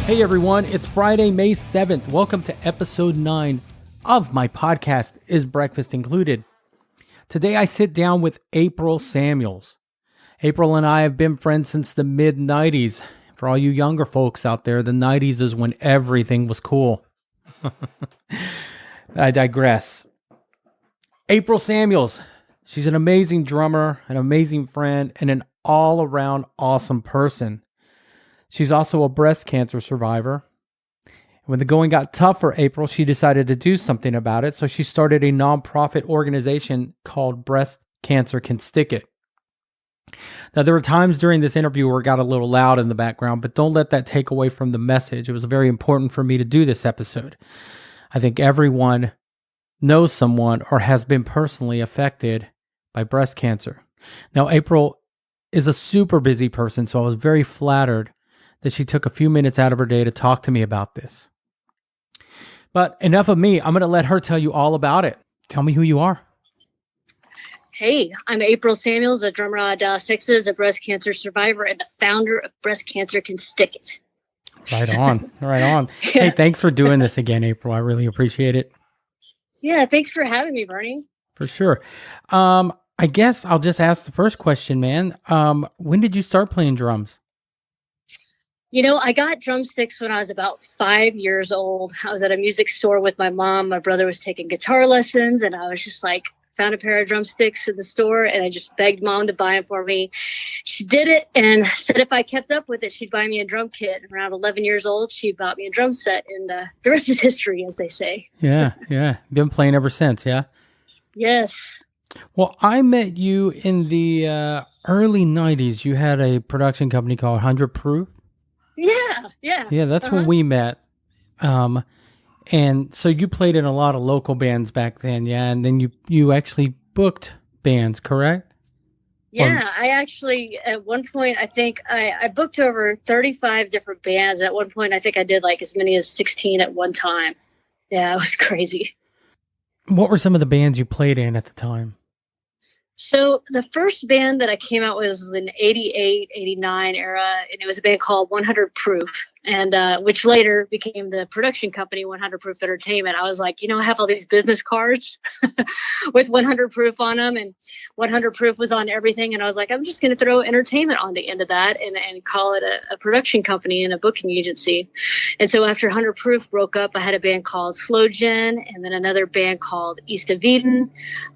Hey everyone, it's Friday, May 7th. Welcome to episode 9 of my podcast, Is Breakfast Included? Today I sit down with April Samuels. April and I have been friends since the mid-90s. For all you younger folks out there, the 90s is when everything was cool. I digress. April Samuels, she's an amazing drummer, an amazing friend, and an all-around awesome person. She's also a breast cancer survivor. When the going got tough for April, she decided to do something about it, so she started a nonprofit organization called breastcancercanstickit. Now, there were times during this interview where it got a little loud in the background, but don't let that take away from the message. It was very important for me to do this episode. I think everyone knows someone or has been personally affected by breast cancer. Now, April is a super busy person, so I was very flattered that she took a few minutes out of her day to talk to me about this. But enough of me. I'm going to let her tell you all about it. Tell me who you are. Hey, I'm April Samuels, a drummer out of Dallas, Texas, a breast cancer survivor, and the founder of Breast Cancer Can Stick It. Right on. Right on. Yeah. Hey, thanks for doing this again, April. I really appreciate it. Yeah, thanks for having me, Bernie. For sure. I guess I'll just ask the first question, man. When did you start playing drums? You know, I got drumsticks when I was about 5 years old. I was at a music store with my mom. My brother was taking guitar lessons, and I was just like, found a pair of drumsticks in the store, and I just begged mom to buy them for me. She did it and said if I kept up with it, she'd buy me a drum kit. Around 11 years old, she bought me a drum set, and the rest is history, as they say. Yeah. Been playing ever since, yeah? Yes. Well, I met you in the early 90s. You had a production company called 100 Proof. Yeah. Yeah, that's when we met. And so you played in a lot of local bands back then, yeah? And then you actually booked bands, correct? Yeah, I actually, at one point, I think I booked over 35 different bands. At one point, I think I did like as many as 16 at one time. Yeah, it was crazy. What were some of the bands you played in at the time? So the first band that I came out with was in 88, 89 era, and it was a band called 100 Proof, and which later became the production company 100 Proof Entertainment. I was like, I have all these business cards with 100 Proof on them, and 100 Proof was on everything, and I was like, I'm just going to throw entertainment on the end of that and call it a production company and a booking agency. And so after 100 Proof broke up, I had a band called Slow Gen, and then another band called East of Eden,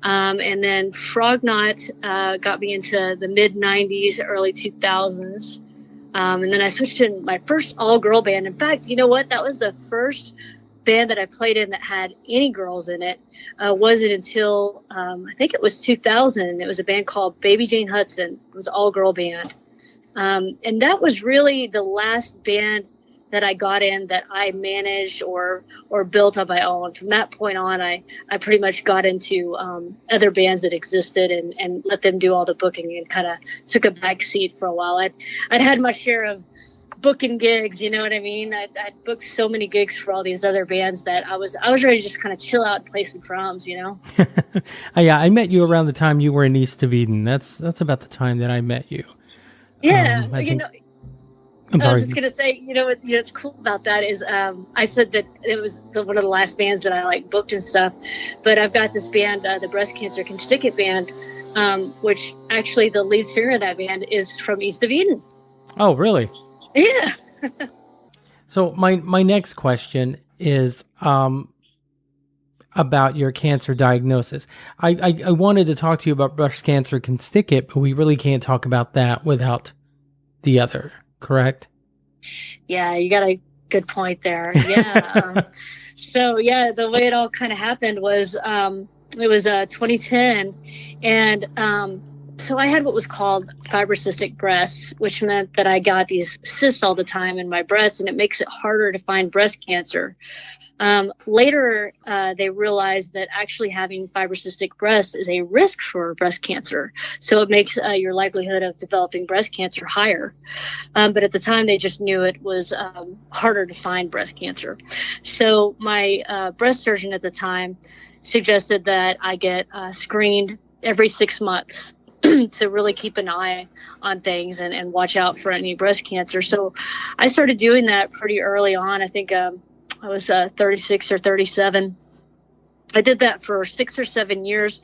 and then Frog got me into the mid 90s, early 2000s. And then I switched to my first all-girl band. In fact, you know what? That was the first band that I played in that had any girls in it. Wasn't until, I think it was 2000. It was a band called Baby Jane Hudson. It was an all-girl band. And that was really the last band that I got in that I managed or built on my own. From that point on, I pretty much got into other bands that existed and let them do all the booking and kind of took a back seat for a while. I'd had my share of booking gigs, you know what I mean? I'd booked so many gigs for all these other bands that I was ready to just kind of chill out and play some drums, Yeah, I met you around the time you were in East of Eden. That's about the time that I met you. Yeah, I'm sorry. I was just gonna say, what's cool about that is I said that it was one of the last bands that I booked and stuff, but I've got this band, the Breast Cancer Can Stick It band, which actually the lead singer of that band is from East of Eden. Oh, really? Yeah. So my next question is about your cancer diagnosis. I wanted to talk to you about Breast Cancer Can Stick It, but we really can't talk about that without the other. Correct? Yeah, you got a good point there. Yeah. So the way it all kind of happened was it was 2010, and so I had what was called fibrocystic breasts, which meant that I got these cysts all the time in my breasts, and it makes it harder to find breast cancer. Later, they realized that actually having fibrocystic breasts is a risk for breast cancer. So it makes your likelihood of developing breast cancer higher. But at the time, they just knew it was harder to find breast cancer. So my breast surgeon at the time suggested that I get screened every 6 months. to really keep an eye on things and watch out for any breast cancer. So I started doing that pretty early on. I think I was 36 or 37. I did that for 6 or 7 years.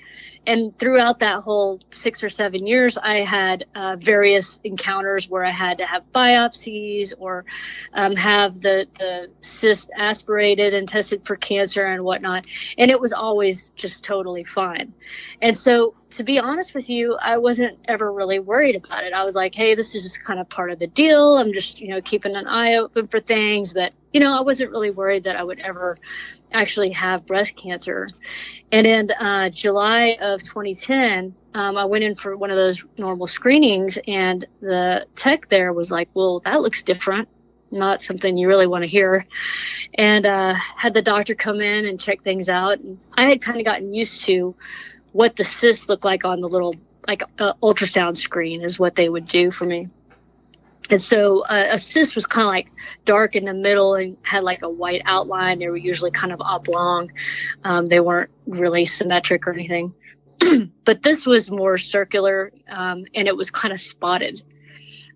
And throughout that whole 6 or 7 years, I had various encounters where I had to have biopsies or have the cyst aspirated and tested for cancer and whatnot. And it was always just totally fine. And so, to be honest with you, I wasn't ever really worried about it. I was like, hey, this is just kind of part of the deal. I'm just, keeping an eye open for things. But, I wasn't really worried that I would ever actually have breast cancer. And in July of 2010, I went in for one of those normal screenings, and the tech there was like, well, that looks different. Not something you really want to hear. And had the doctor come in and check things out. And I had kind of gotten used to what the cysts look like on the little, ultrasound screen is what they would do for me. And so a cyst was kind of like dark in the middle and had like a white outline. They were usually kind of oblong. They weren't really symmetric or anything. But this was more circular, and it was kind of spotted.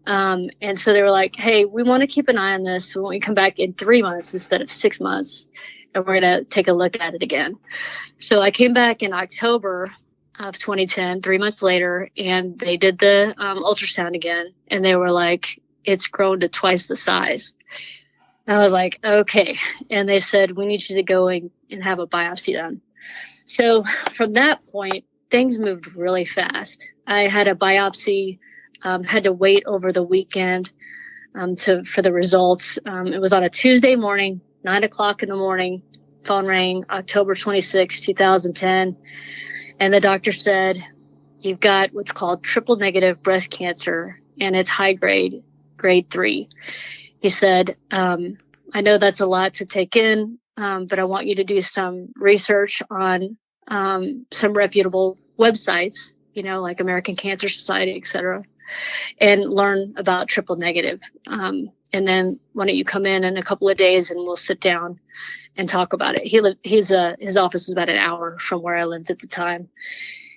And so they were like, hey, we want to keep an eye on this. So when we come back in 3 months instead of 6 months, and we're going to take a look at it again. So I came back in October of 2010, 3 months later, and they did the ultrasound again, and they were like, it's grown to twice the size. And I was like, okay. And they said, we need you to go and have a biopsy done. So from that point, things moved really fast. I had a biopsy, had to wait over the weekend for the results. It was on a Tuesday morning, 9:00 in the morning. Phone rang, October 26, 2010. And the doctor said, you've got what's called triple negative breast cancer, and it's high grade, grade 3. He said, I know that's a lot to take in, but I want you to do some research on some reputable websites, like American Cancer Society, et cetera, and learn about triple negative. And then why don't you come in a couple of days and we'll sit down and talk about it. His office was about an hour from where I lived at the time.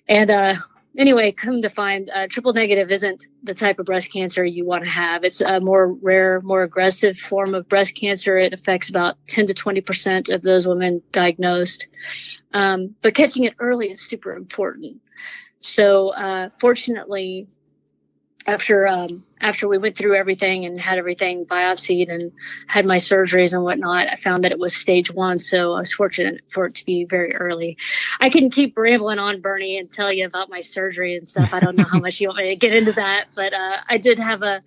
And anyway, come to find, triple negative isn't the type of breast cancer you want to have. It's a more rare, more aggressive form of breast cancer. It affects about 10 to 20% of those women diagnosed. But catching it early is super important. So fortunately, after we went through everything and had everything biopsied and had my surgeries and whatnot, I found that it was stage 1. So I was fortunate for it to be very early. I can keep rambling on, Bernie, and tell you about my surgery and stuff. I don't know how much you want me to get into that, but I did have a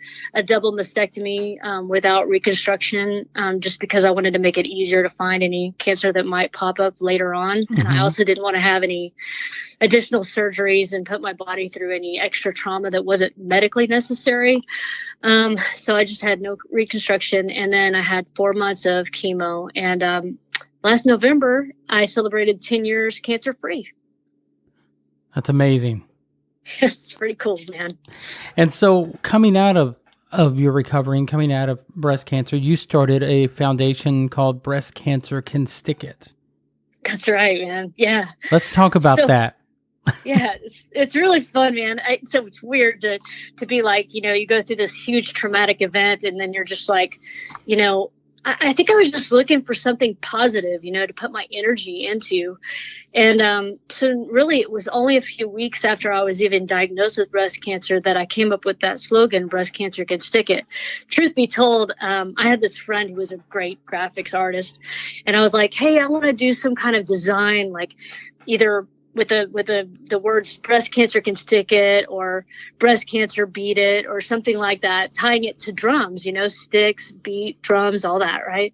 double mastectomy without reconstruction, just because I wanted to make it easier to find any cancer that might pop up later on. Mm-hmm. And I also didn't want to have any additional surgeries and put my body through any extra trauma that wasn't medically necessary. So I just had no reconstruction. And then I had 4 months of chemo. And last November, I celebrated 10 years cancer-free. That's amazing. It's pretty cool, man. And so coming out of your recovery and coming out of breast cancer, you started a foundation called breastcancercanstickit. That's right, man. Yeah. Let's talk about that. Yeah, it's really fun, man. So it's weird to be like, you go through this huge traumatic event and then you're just like, I think I was just looking for something positive, to put my energy into. And so really it was only a few weeks after I was even diagnosed with breast cancer that I came up with that slogan, breast cancer can stick it. Truth be told, I had this friend who was a great graphics artist. And I was like, hey, I want to do some kind of design, like either with the words breast cancer can stick it or breast cancer beat it or something like that, tying it to drums, sticks, beat, drums, all that, right?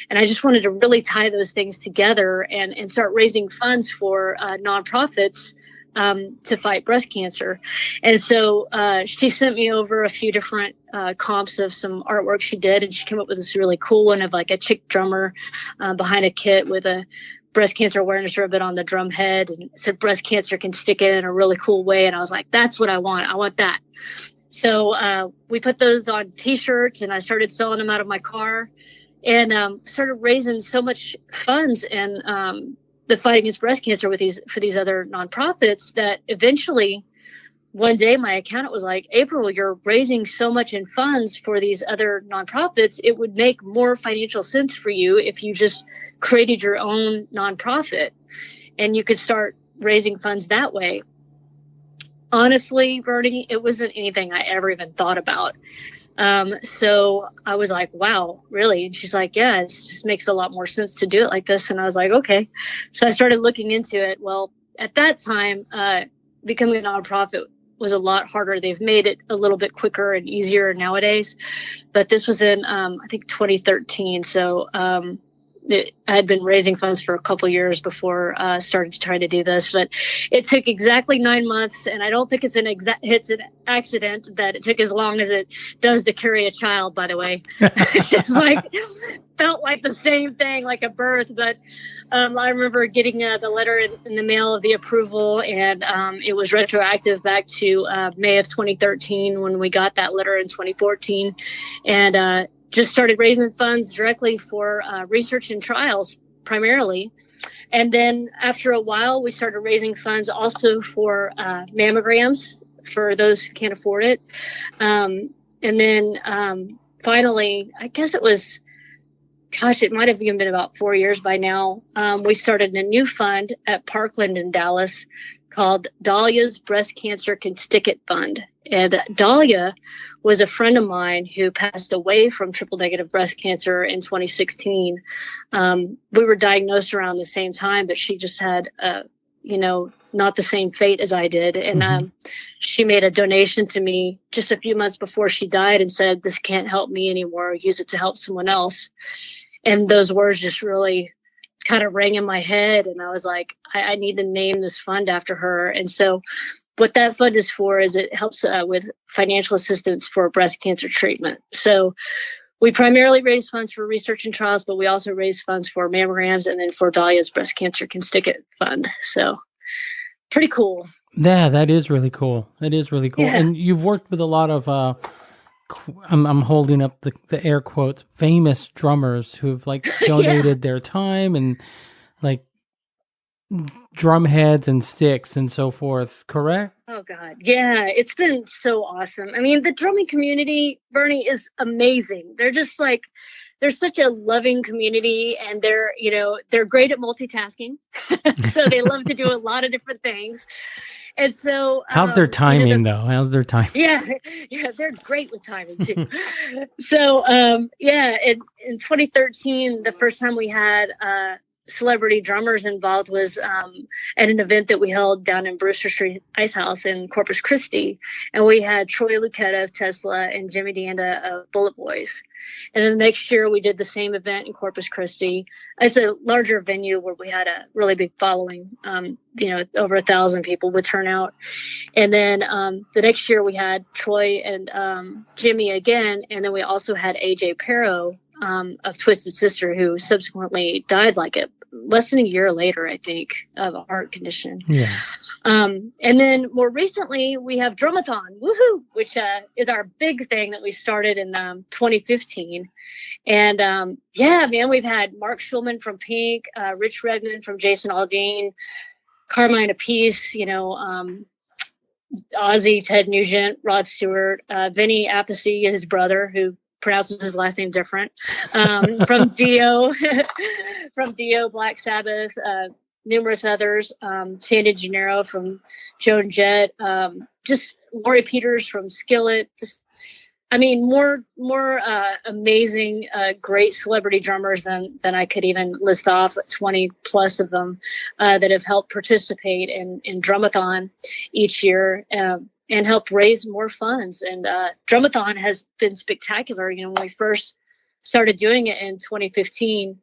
And I just wanted to really tie those things together and start raising funds for nonprofits to fight breast cancer. And so she sent me over a few different comps of some artwork she did, and she came up with this really cool one of like a chick drummer behind a kit with a breast cancer awareness ribbon on the drum head, and it said breast cancer can stick it in a really cool way. And I was like, that's what I want. I want that. So we put those on t-shirts and I started selling them out of my car and started raising so much funds and the fight against breast cancer for these other nonprofits that eventually one day my accountant was like, April, you're raising so much in funds for these other nonprofits. It would make more financial sense for you if you just created your own nonprofit and you could start raising funds that way. Honestly, Bernie, it wasn't anything I ever even thought about. So I was like, wow, really? And she's like, yeah, it just makes a lot more sense to do it like this. And I was like, okay. So I started looking into it. Well, at that time, becoming a nonprofit was a lot harder. They've made it a little bit quicker and easier nowadays, but this was in, I think 2013. So, I had been raising funds for a couple years before starting to try to do this, but it took exactly 9 months, and I don't think it's an accident that it took as long as it does to carry a child. By the way, it's like felt like the same thing, like a birth. But I remember getting the letter in the mail of the approval, and it was retroactive back to May of 2013 when we got that letter in 2014, and just started raising funds directly for research and trials primarily. And then after a while, we started raising funds also for mammograms for those who can't afford it. And then finally, I guess it was, gosh, it might have even been about 4 years by now. We started a new fund at Parkland in Dallas called Dahlia's Breast Cancer Constickit Fund. And Dahlia was a friend of mine who passed away from triple negative breast cancer in 2016. We were diagnosed around the same time, but she just had, not the same fate as I did. And she made a donation to me just a few months before she died and said, this can't help me anymore. Use it to help someone else. And those words just really kind of rang in my head. And I was like, I need to name this fund after her. And so what that fund is for is it helps with financial assistance for breast cancer treatment. So we primarily raise funds for research and trials, but we also raise funds for mammograms and then for Dahlia's Breast Cancer Constickit Fund. So pretty cool. Yeah, that is really cool. It is really cool. Yeah. And you've worked with a lot of, I'm holding up the air quotes, famous drummers who've like donated their time and like drum heads and sticks and so forth, correct? Oh God. Yeah. It's been so awesome. I mean, the drumming community, Bernie, is amazing. They're just like, they're such a loving community, and they're great at multitasking. So they love to do a lot of different things. And so how's their timing though? How's their timing? Yeah, they're great with timing too. So in 2013, the first time we had celebrity drummers involved was at an event that we held down in Brewster Street Ice House in Corpus Christi, and we had Troy Lucetta of Tesla and Jimmy Danda of Bullet Boys. And then the next year we did the same event in Corpus Christi. It's a larger venue where we had a really big following. Over 1,000 people would turn out. And then the next year we had Troy and Jimmy again, and then we also had AJ Pero of Twisted Sister, who subsequently died like less than a year later, I think, of a heart condition. Yeah. And then more recently, we have Drumathon, woohoo, which is our big thing that we started in 2015. And man, we've had Mark Schulman from Pink, Rich Redmond from Jason Aldean, Carmine Appice, Ozzy, Ted Nugent, Rod Stewart, Vinny Appice, his brother, who pronounces his last name different, from Dio, Black Sabbath, numerous others, Sandy Gennaro from Joan Jett, just Lori Peters from Skillet. More amazing, great celebrity drummers than I could even list off. 20 plus of them that have helped participate in Drumathon each year. And help raise more funds. And Drumathon has been spectacular. When we first started doing it in 2015,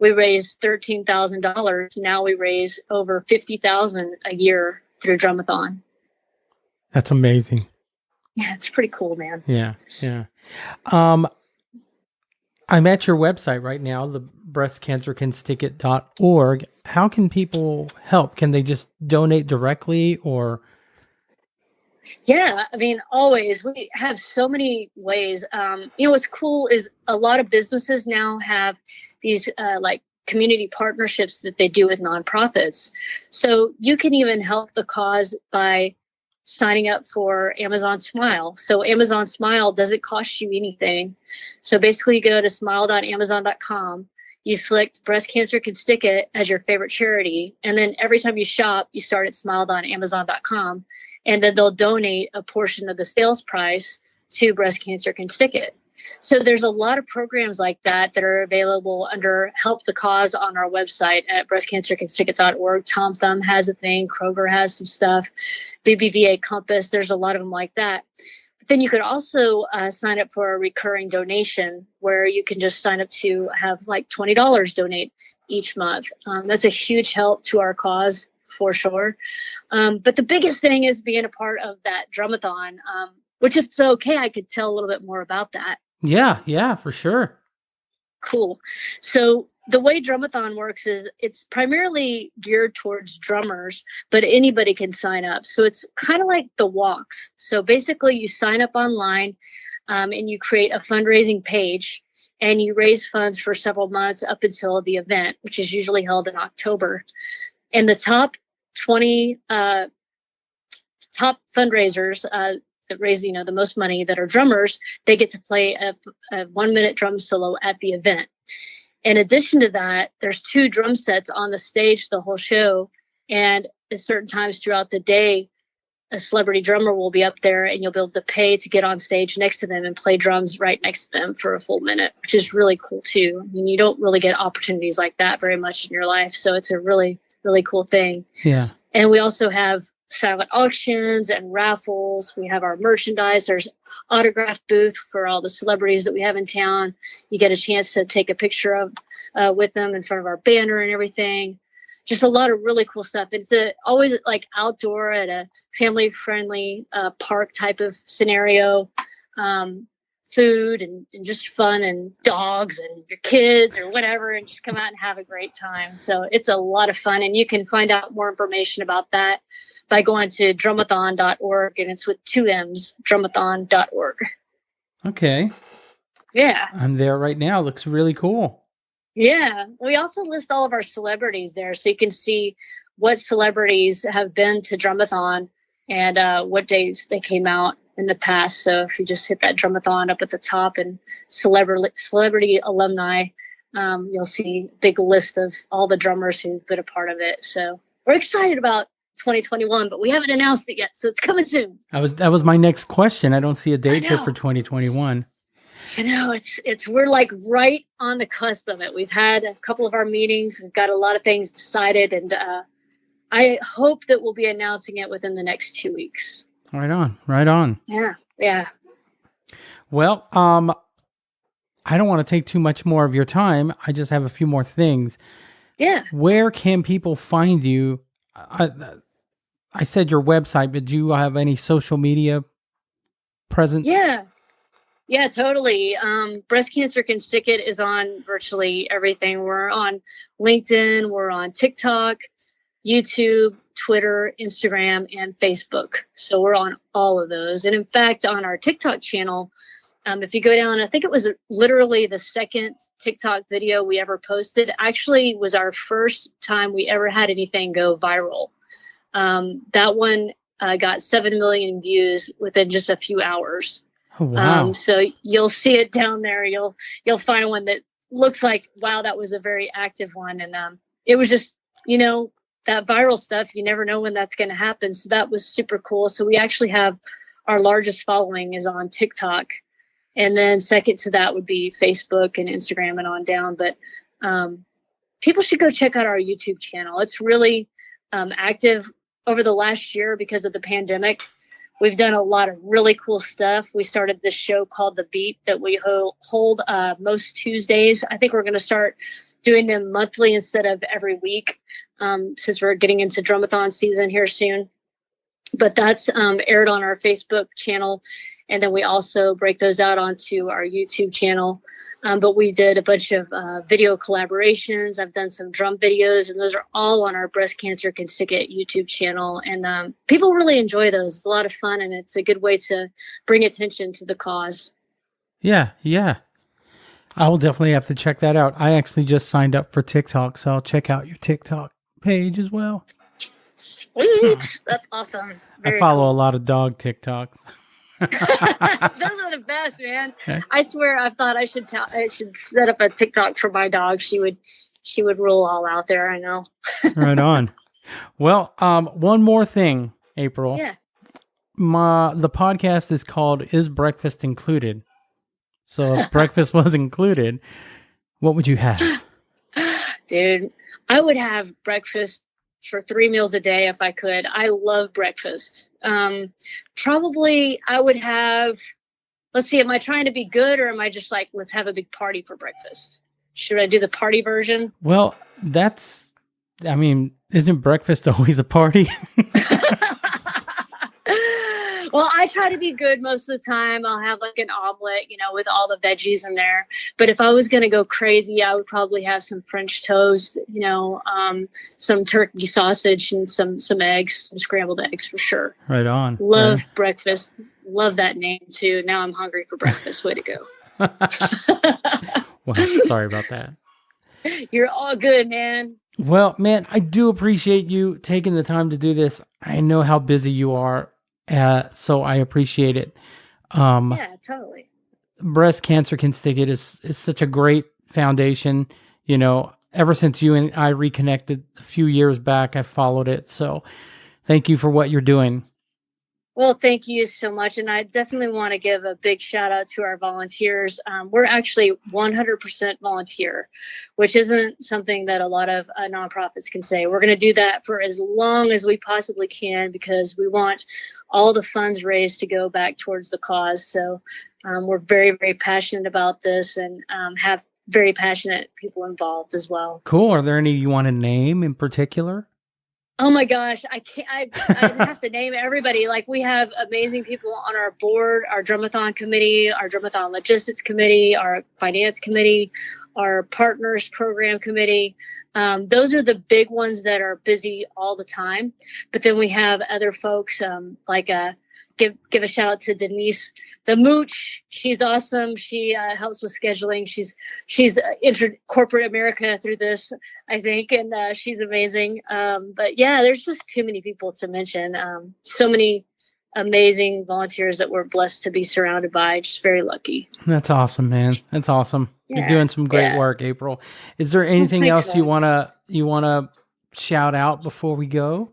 we raised $13,000. Now we raise over $50,000 a year through Drumathon. That's amazing. Yeah, it's pretty cool, man. Yeah. I'm at your website right now, the breastcancercanstickit.org. How can people help? Can they just donate directly or? Yeah, always. We have so many ways. What's cool is a lot of businesses now have these community partnerships that they do with nonprofits. So you can even help the cause by signing up for Amazon Smile. So Amazon Smile doesn't cost you anything. So basically you go to smile.amazon.com, you select Breast Cancer Can Stick It as your favorite charity. And then every time you shop, you start at smile.amazon.com, and then they'll donate a portion of the sales price to Breast Cancer Can Stick It. So there's a lot of programs like that that are available under Help the Cause on our website at breastcancercanstickit.org. Tom Thumb has a thing. Kroger has some stuff. BBVA Compass. There's a lot of them like that. But then you could also sign up for a recurring donation where you can just sign up to have like $20 donate each month. That's a huge help to our cause for sure. But the biggest thing is being a part of that drumathon, which if it's okay, I could tell a little bit more about that. Yeah, for sure. Cool. So the way drumathon works is it's primarily geared towards drummers, but anybody can sign up. So it's kind of like the walks. So basically you sign up online and you create a fundraising page and you raise funds for several months up until the event, which is usually held in October. And the top 20 top fundraisers that raise, the most money, that are drummers, they get to play a 1-minute drum solo at the event. In addition to that, there's 2 drum sets on the stage the whole show. And at certain times throughout the day, a celebrity drummer will be up there and you'll be able to pay to get on stage next to them and play drums right next to them for a full minute, which is really cool too. I mean, you don't really get opportunities like that very much in your life. So it's a really, really cool thing. Yeah. And we also have silent auctions and raffles. We have our merchandise. There's autograph booth for all the celebrities that we have in town. You get a chance to take a picture of with them in front of our banner and everything. Just a lot of really cool stuff. It's always like outdoor at a family friendly park type of scenario. Food and just fun and dogs and your kids or whatever, and just come out and have a great time. So it's a lot of fun, and you can find out more information about that by going to drumathon.org, and it's with 2 M's, drumathon.org. Okay. Yeah. I'm there right now. Looks really cool. Yeah. We also list all of our celebrities there, so you can see what celebrities have been to Drumathon and what days they came out in the past. So if you just hit that drumathon up at the top and celebrity alumni, you'll see a big list of all the drummers who've been a part of it. So we're excited about 2021, but we haven't announced it yet, so it's coming soon. That was my next question. I don't see a date here for 2021. I know we're like right on the cusp of it. We've had a couple of our meetings. We've got a lot of things decided, and I hope that we'll be announcing it within the next 2 weeks. Right on. Yeah. Well, I don't want to take too much more of your time. I just have a few more things. Yeah. Where can people find you? I said your website, but do you have any social media presence? Yeah, totally. Breast Cancer Can Stick It is on virtually everything. We're on LinkedIn, we're on TikTok, YouTube, Twitter, Instagram, and Facebook. So we're on all of those. And in fact, on our TikTok channel, if you go down, I think it was literally the second TikTok video we ever posted, actually was our first time we ever had anything go viral. That one got 7 million views within just a few hours. Oh, wow. So you'll see it down there. You'll find one that looks like, wow, that was a very active one. And it was just, that viral stuff, you never know when that's going to happen. So that was super cool. So we actually have our largest following is on TikTok. And then second to that would be Facebook and Instagram and on down. But people should go check out our YouTube channel. It's really active over the last year because of the pandemic. We've done a lot of really cool stuff. We started this show called The Beat that we hold most Tuesdays. I think we're going to start doing them monthly instead of every week since we're getting into drumathon season here soon. But that's aired on our Facebook channel. And then we also break those out onto our YouTube channel. But we did a bunch of video collaborations. I've done some drum videos, and those are all on our Breast Cancer Can Stick It YouTube channel. And people really enjoy those. It's a lot of fun, and it's a good way to bring attention to the cause. Yeah. I will definitely have to check that out. I actually just signed up for TikTok, so I'll check out your TikTok page as well. Sweet. That's awesome. I Very follow a cool. lot of dog TikToks. Those are the best, man. I swear, I thought I should set up a TikTok for my dog. She would rule all out there. I know. Right on. Well, one more thing, April. Yeah. The podcast is called "Is Breakfast Included?" So if breakfast was included, what would you have? Dude, I would have breakfast for 3 meals a day if I could. I love breakfast. Probably I would have, let's see, am I trying to be good or am I just like, let's have a big party for breakfast? Should I do the party version? Well, isn't breakfast always a party? Well, I try to be good most of the time. I'll have like an omelet, with all the veggies in there. But if I was going to go crazy, I would probably have some French toast, some turkey sausage and some eggs, some scrambled eggs for sure. Right on. Love breakfast. Love that name too. Now I'm hungry for breakfast. Way to go. Well, sorry about that. You're all good, man. Well, man, I do appreciate you taking the time to do this. I know how busy you are. So I appreciate it. Yeah, totally. Breast Cancer Can Stick It is such a great foundation. Ever since you and I reconnected a few years back, I followed it. So thank you for what you're doing. Well, thank you so much. And I definitely want to give a big shout out to our volunteers. We're actually 100% volunteer, which isn't something that a lot of nonprofits can say. We're going to do that for as long as we possibly can because we want all the funds raised to go back towards the cause. So we're very, very passionate about this and have very passionate people involved as well. Cool. Are there any you want to name in particular? Oh my gosh, I can't. I have to name everybody. Like we have amazing people on our board, our Drumathon committee, our Drumathon logistics committee, our finance committee, our partners program committee. Those are the big ones that are busy all the time. But then we have other folks give a shout out to Denise, the mooch. She's awesome. She helps with scheduling. She's entered corporate America through this, I think, and she's amazing. But yeah, there's just too many people to mention. So many amazing volunteers that we're blessed to be surrounded by. Just very lucky. That's awesome, man. That's awesome. Yeah, you're doing some great work, April. Is there anything else you wanna shout out before we go?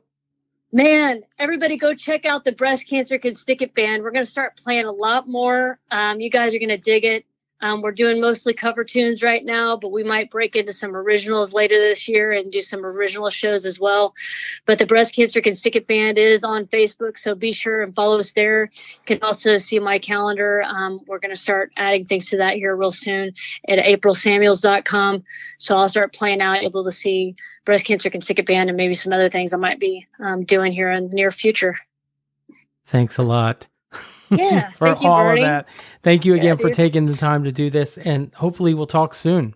Man, everybody go check out the Breast Cancer Can Stick It band. We're going to start playing a lot more. You guys are going to dig it. We're doing mostly cover tunes right now, but we might break into some originals later this year and do some original shows as well. But the Breast Cancer Can Stick It band is on Facebook, so be sure and follow us there. You can also see my calendar. We're going to start adding things to that here real soon at aprilsamuels.com. So I'll start playing out, able to see Breast Cancer Can Stick It band and maybe some other things I might be doing here in the near future. Thanks a lot. Yeah, for thank you, all Bernie. of that. Thank you again for taking the time to do this, and hopefully we'll talk soon.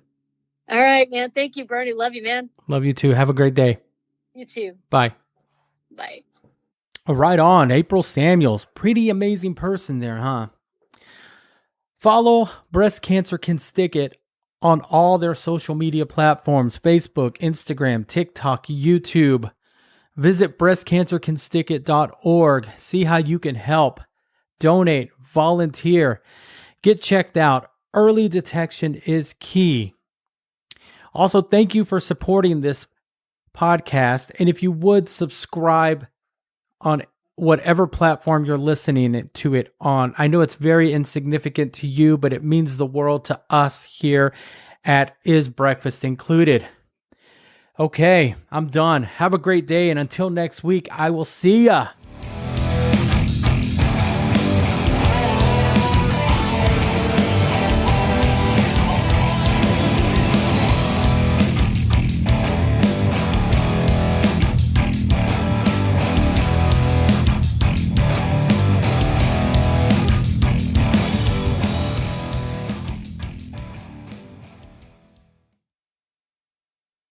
All right, man. Thank you, Bernie. Love you, man. Love you too. Have a great day. You too. Bye. Bye. Right on. April Samuels. Pretty amazing person there, huh? Follow Breast Cancer Can Stick It on all their social media platforms: Facebook, Instagram, TikTok, YouTube. Visit breastcancercanstickit.org. See how you can help. Donate, volunteer, get checked out. Early detection is key. Also, thank you for supporting this podcast. And if you would subscribe on whatever platform you're listening to it on. I know it's very insignificant to you, but it means the world to us here at Is Breakfast Included? Okay, I'm done. Have a great day. And until next week, I will see ya.